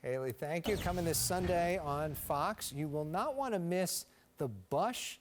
Haley, thank you. Coming this Sunday on Fox, you will not want to miss the Bush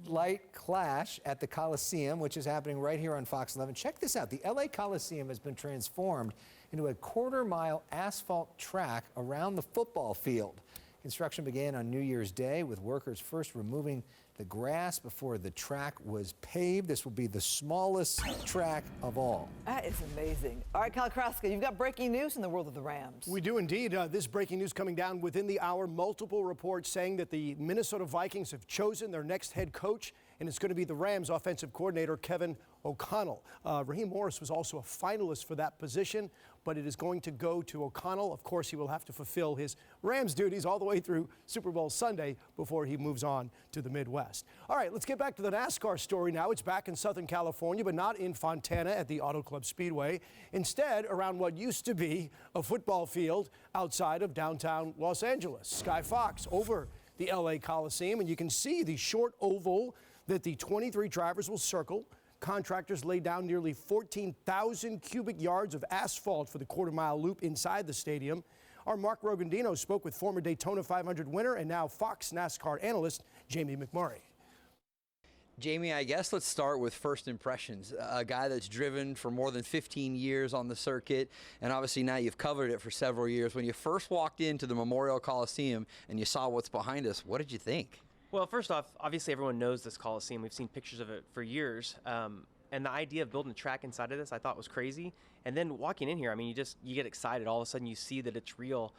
Light Clash at the Coliseum, which is happening right here on Fox 11. Check this out. The LA Coliseum has been transformed into a quarter-mile asphalt track around the football field. Construction began on New Year's Day with workers first removing the grass before the track was paved. This will be the smallest track of all. That is amazing. All right, Kyle Kraska, you've got breaking news in the world of the Rams. We do indeed. This breaking news coming down within the hour. Multiple reports saying that the Minnesota Vikings have chosen their next head coach, and it's going to be the Rams offensive coordinator, Kevin O'Connell. Raheem Morris was also a finalist for that position, but it is going to go to O'Connell. Of course, he will have to fulfill his Rams duties all the way through Super Bowl Sunday before he moves on to the Midwest. All right, let's get back to the NASCAR story now. It's back in Southern California, but not in Fontana at the Auto Club Speedway. Instead, around what used to be a football field outside of downtown Los Angeles. Sky Fox over the LA Coliseum, and you can see the short oval that the 23 drivers will circle. Contractors laid down nearly 14,000 cubic yards of asphalt for the quarter-mile loop inside the stadium. Our Mark Rogandino spoke with former Daytona 500 winner and now Fox NASCAR analyst Jamie McMurray. Jamie, I guess let's start with first impressions. A guy that's driven for more than 15 years on the circuit, and obviously now you've covered it for several years. When you first walked into the Memorial Coliseum and you saw what's behind us, what did you think? Well, first off, obviously everyone knows this Coliseum. We've seen pictures of it for years. And the idea of building a track inside of this I thought was crazy. And then walking in here, I mean, you get excited. All of a sudden you see that it's real.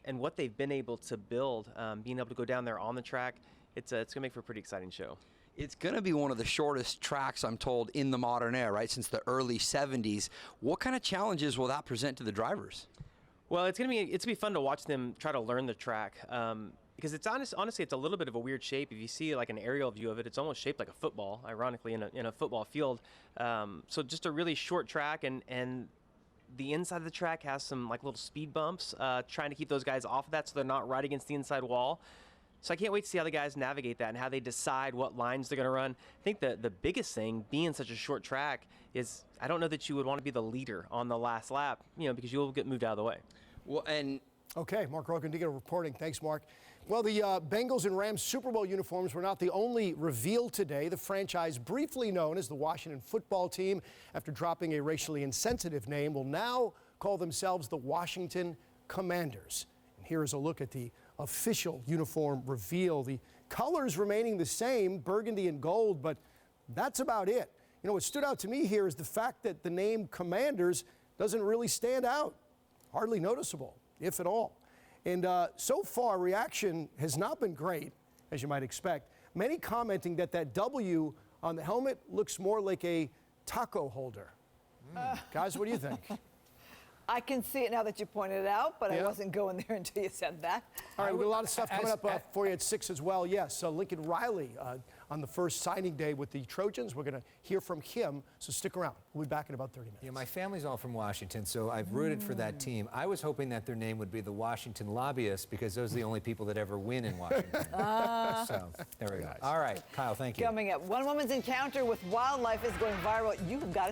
And what they've been able to build, being able to go down there on the track, it's going to make for a pretty exciting show. It's going to be one of the shortest tracks, I'm told, in the modern era, right, since the early 70s. What kind of challenges will that present to the drivers? Well, it's going to be fun to watch them try to learn the track. Because it's honestly, it's a little bit of a weird shape. If you see like an aerial view of it, it's almost shaped like a football, ironically, in a football field. So just a really short track, and the inside of the track has some like little speed bumps, trying to keep those guys off of that so they're not right against the inside wall. So I can't wait to see how the guys navigate that and how they decide what lines they're going to run. I think the biggest thing, being such a short track, is I don't know that you would want to be the leader on the last lap, because you'll get moved out of the way. Well, and okay, Mark Rogandino reporting. Thanks, Mark. Well, the Bengals and Rams Super Bowl uniforms were not the only reveal today. The franchise, briefly known as the Washington Football Team, after dropping a racially insensitive name, will now call themselves the Washington Commanders. And here is a look at the official uniform reveal. The colors remaining the same, burgundy and gold, but that's about it. What stood out to me here is the fact that the name Commanders doesn't really stand out. Hardly noticeable, if at all. And so far, reaction has not been great, as you might expect. Many commenting that W on the helmet looks more like a taco holder. Guys, what do you think? I can see it now that you pointed it out, but I wasn't going there until you said that. All right, we've got a lot of stuff coming up for you at 6 as well. Yes, Lincoln Riley on the first signing day with the Trojans. We're going to hear from him, so stick around. We'll be back in about 30 minutes. My family's all from Washington, so I've rooted for that team. I was hoping that their name would be the Washington Lobbyists, because those are the only people that ever win in Washington. So there we go. All right, Kyle, thank you. Coming up, one woman's encounter with wildlife is going viral. You've got